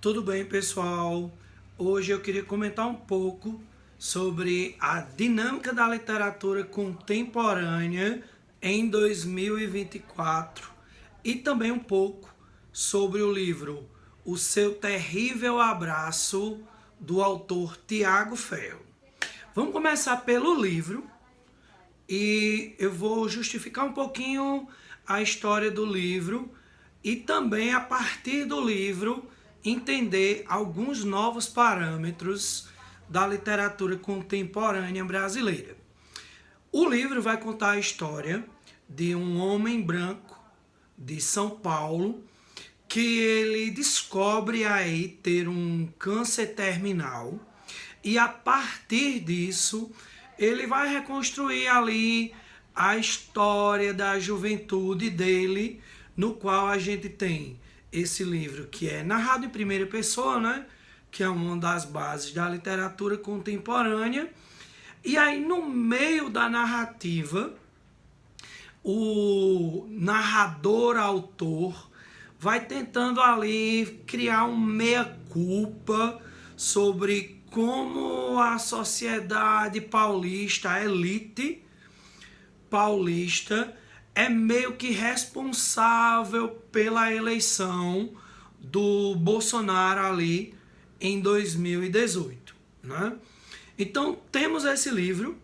Tudo bem, pessoal? Hoje eu queria comentar um pouco sobre a dinâmica da literatura contemporânea em 2024 e também um pouco sobre o livro O Seu Terrível Abraço, do autor Tiago Ferro. Vamos começar pelo livro e eu vou justificar um pouquinho a história do livro e também, a partir do livro, entender alguns novos parâmetros da literatura contemporânea brasileira. O livro vai contar a história de um homem branco de São Paulo que ele descobre aí ter um câncer terminal e, a partir disso, ele vai reconstruir ali a história da juventude dele, no qual a gente tem esse livro que é narrado em primeira pessoa, né? Que é uma das bases da literatura contemporânea. E aí, no meio da narrativa, o narrador-autor vai tentando ali criar um meia-culpa sobre como a sociedade paulista, a elite paulista, é meio que responsável pela eleição do Bolsonaro ali em 2018, né? Então temos esse livro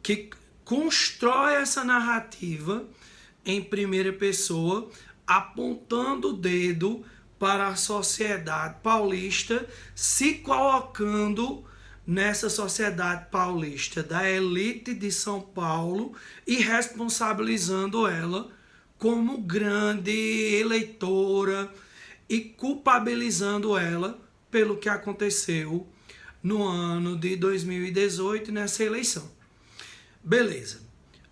que constrói essa narrativa em primeira pessoa, apontando o dedo para a sociedade paulista, se colocando nessa sociedade paulista da elite de São Paulo e responsabilizando ela como grande eleitora e culpabilizando ela pelo que aconteceu no ano de 2018 nessa eleição. Beleza.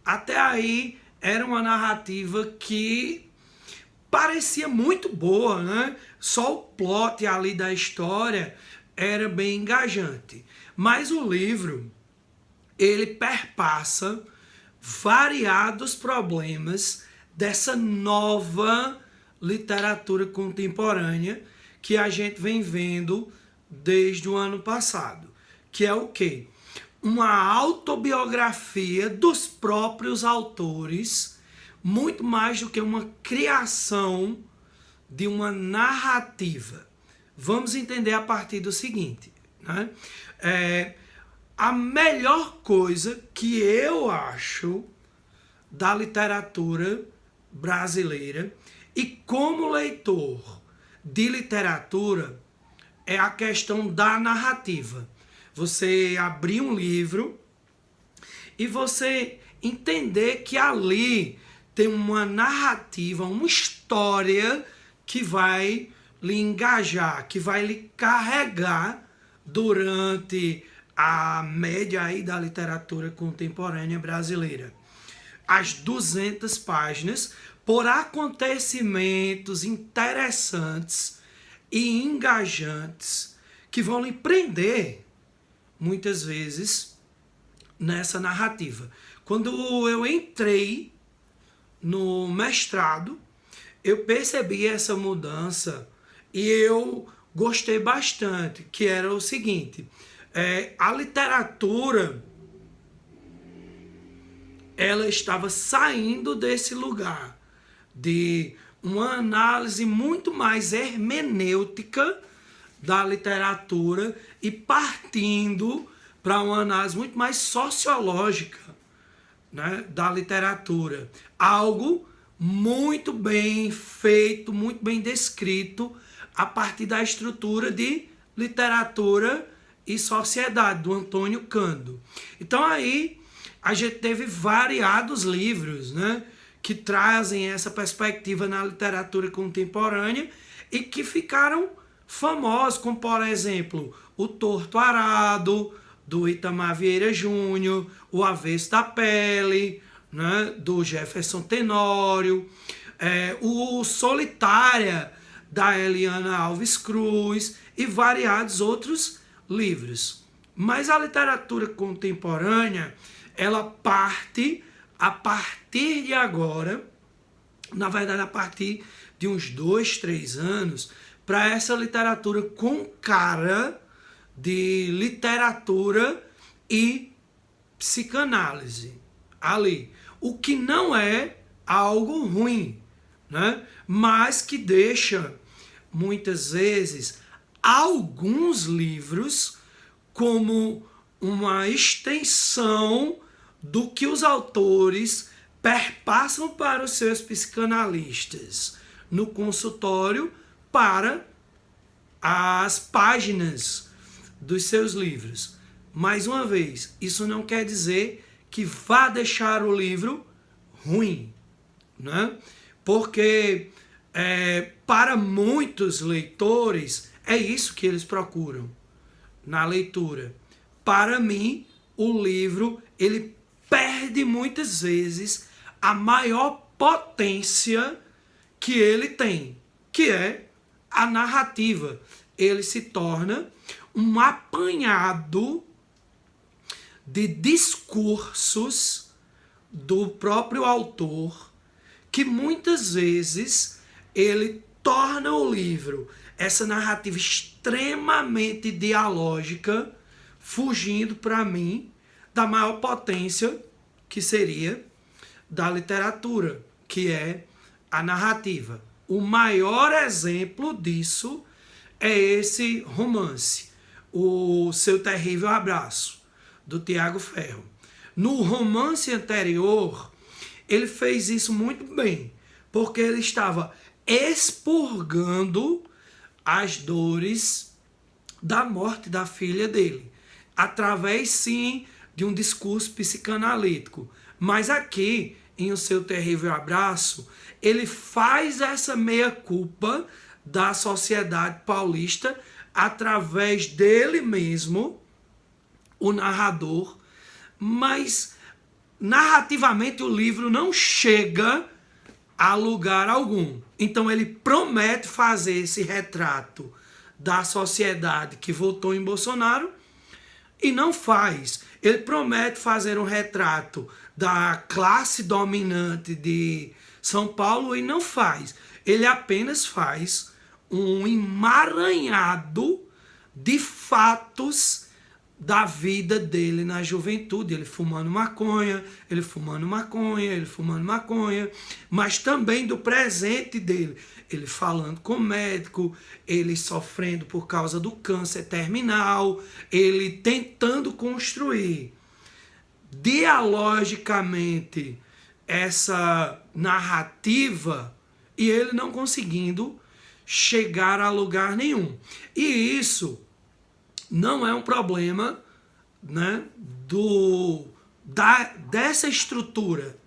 Até aí era uma narrativa que parecia muito boa, né? Só o plot ali da história era bem engajante. Mas o livro, ele perpassa variados problemas dessa nova literatura contemporânea que a gente vem vendo desde o ano passado. Que é o quê? Uma autobiografia dos próprios autores, muito mais do que uma criação de uma narrativa. Vamos entender a partir do seguinte, né? A melhor coisa que eu acho da literatura brasileira e como leitor de literatura é a questão da narrativa. Você abrir um livro e você entender que ali tem uma narrativa, uma história que vai lhe engajar, que vai lhe carregar durante a média aí da literatura contemporânea brasileira. As 200 páginas, por acontecimentos interessantes e engajantes que vão lhe prender, muitas vezes, nessa narrativa. Quando eu entrei no mestrado, eu percebi essa mudança e eu gostei bastante, que era o seguinte: a literatura, ela estava saindo desse lugar de uma análise muito mais hermenêutica da literatura e partindo para uma análise muito mais sociológica, né, da literatura. Algo muito bem feito, muito bem descrito a partir da estrutura de literatura e sociedade, do Antônio Cando. Então aí a gente teve variados livros, né, que trazem essa perspectiva na literatura contemporânea e que ficaram famosos, como por exemplo O Torto Arado, do Itamar Vieira Júnior, O Avesso da Pele, né, do Jefferson Tenório, o Solitária, da Eliana Alves Cruz e variados outros livros. Mas a literatura contemporânea, ela parte a partir de agora, na verdade a partir de uns 2, 3 anos, para essa literatura com cara de literatura e psicanálise ali. O que não é algo ruim, né? Mas que deixa, muitas vezes, alguns livros como uma extensão do que os autores perpassam para os seus psicanalistas no consultório para as páginas dos seus livros. Mais uma vez, isso não quer dizer que vá deixar o livro ruim, né? Porque para muitos leitores é isso que eles procuram na leitura. Para mim, o livro ele perde muitas vezes a maior potência que ele tem, que é a narrativa. Ele se torna um apanhado de discursos do próprio autor, que muitas vezes ele torna o livro, essa narrativa extremamente dialógica, fugindo para mim da maior potência que seria da literatura, que é a narrativa. O maior exemplo disso é esse romance, O Seu Terrível Abraço, do Tiago Ferro. No romance anterior, ele fez isso muito bem, porque ele estava expurgando as dores da morte da filha dele, através, sim, de um discurso psicanalítico. Mas aqui, em O Seu Terrível Abraço, ele faz essa meia-culpa da sociedade paulista através dele mesmo, o narrador, mas narrativamente o livro não chega a lugar algum. Então ele promete fazer esse retrato da sociedade que votou em Bolsonaro e não faz. Ele promete fazer um retrato da classe dominante de São Paulo e não faz. Ele apenas faz um emaranhado de fatos da vida dele na juventude, ele fumando maconha, mas também do presente dele, ele falando com o médico, ele sofrendo por causa do câncer terminal, ele tentando construir dialogicamente essa narrativa e ele não conseguindo chegar a lugar nenhum. E isso não é um problema, né, dessa estrutura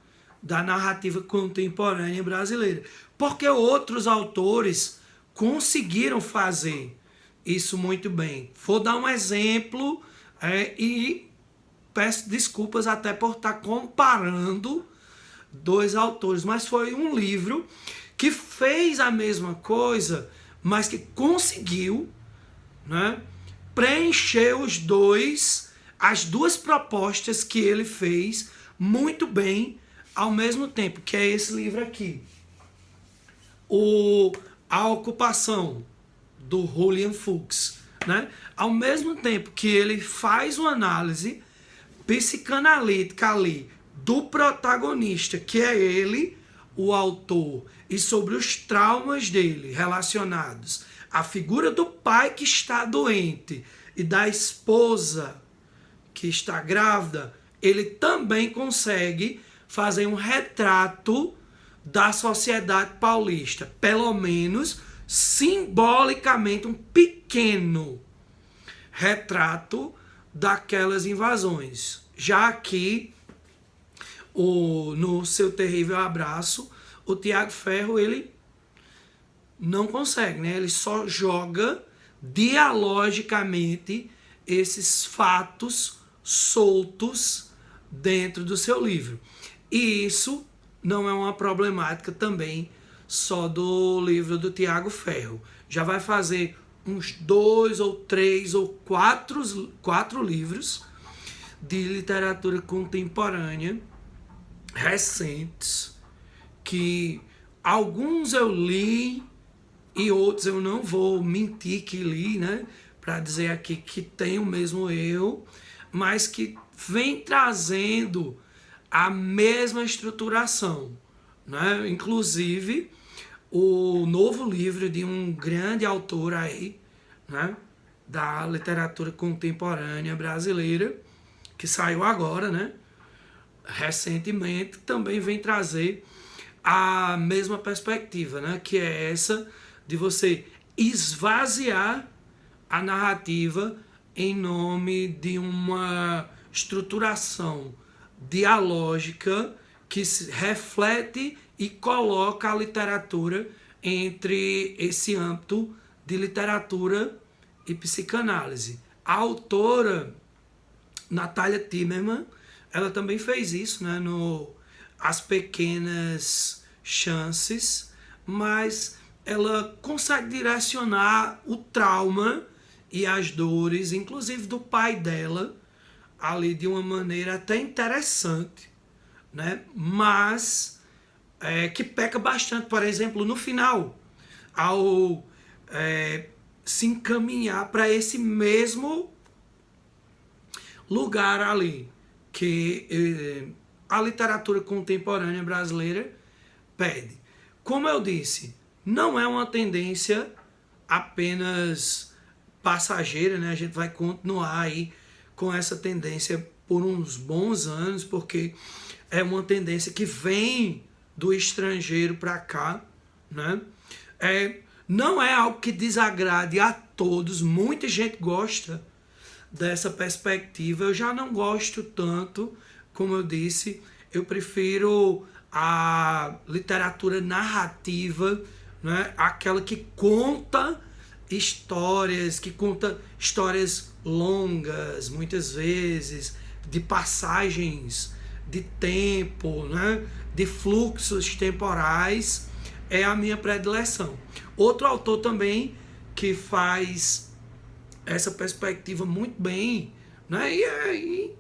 da narrativa contemporânea brasileira, porque outros autores conseguiram fazer isso muito bem. Vou dar um exemplo e peço desculpas até por estar comparando dois autores, mas foi um livro que fez a mesma coisa, mas que conseguiu, né, preencher as duas propostas que ele fez muito bem ao mesmo tempo, que é esse livro aqui. A Ocupação, do Julian Fuchs, né? Ao mesmo tempo que ele faz uma análise psicanalítica ali do protagonista, que é ele, o autor, e sobre os traumas dele relacionados à figura do pai que está doente e da esposa que está grávida, ele também consegue fazer um retrato da sociedade paulista, pelo menos simbolicamente um pequeno retrato daquelas invasões. Já aqui, no Seu Terrível Abraço, o Tiago Ferro, ele não consegue, né? Ele só joga dialogicamente esses fatos soltos dentro do seu livro. E isso não é uma problemática também só do livro do Tiago Ferro. Já vai fazer uns 2 ou 3 ou 4 livros de literatura contemporânea recentes, que alguns eu li, e outros eu não vou mentir que li, né, para dizer aqui que tem o mesmo erro, mas que vem trazendo a mesma estruturação, né? Inclusive o novo livro de um grande autor aí, né, da literatura contemporânea brasileira, que saiu agora, né, recentemente, também vem trazer a mesma perspectiva, né, que é essa de você esvaziar a narrativa em nome de uma estruturação dialógica que reflete e coloca a literatura entre esse âmbito de literatura e psicanálise. A autora Natália Timmerman, ela também fez isso, né, no As Pequenas Chances, mas ela consegue direcionar o trauma e as dores, inclusive do pai dela, ali de uma maneira até interessante, né? Mas que peca bastante, por exemplo, no final, ao se encaminhar para esse mesmo lugar ali, que a literatura contemporânea brasileira pede. Como eu disse, não é uma tendência apenas passageira, né? A gente vai continuar aí com essa tendência por uns bons anos, porque é uma tendência que vem do estrangeiro para cá, né? Não é algo que desagrade a todos, muita gente gosta dessa perspectiva. Eu já não gosto tanto, como eu disse, eu prefiro a literatura narrativa, né? Aquela que conta histórias longas, muitas vezes, de passagens de tempo, né? De fluxos temporais, é a minha predileção. Outro autor também que faz essa perspectiva muito bem, né? E aí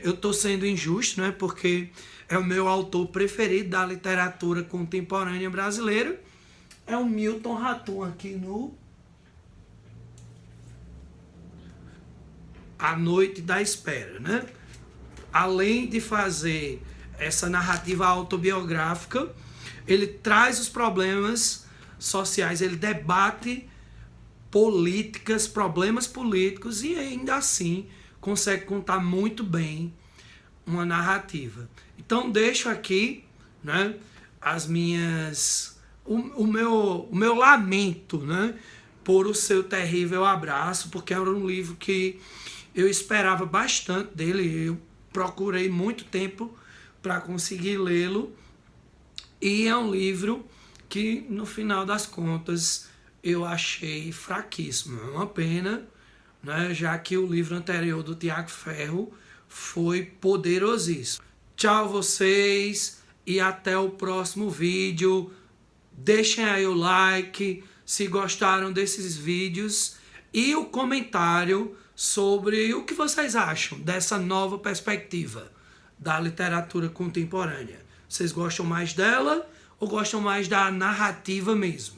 eu estou sendo injusto, né? Porque é o meu autor preferido da literatura contemporânea brasileira, é o Milton Ratum, aqui no A Noite da Espera, né? Além de fazer essa narrativa autobiográfica, ele traz os problemas sociais, ele debate políticas, problemas políticos, e ainda assim consegue contar muito bem uma narrativa. Então deixo aqui, né, o meu lamento, né, por O Seu Terrível Abraço, porque era um livro que eu esperava bastante dele, eu procurei muito tempo para conseguir lê-lo, e é um livro que no final das contas eu achei fraquíssimo. É uma pena, né, já que o livro anterior do Tiago Ferro foi poderosíssimo. Tchau vocês e até o próximo vídeo. Deixem aí o like se gostaram desses vídeos e o comentário sobre o que vocês acham dessa nova perspectiva da literatura contemporânea. Vocês gostam mais dela ou gostam mais da narrativa mesmo?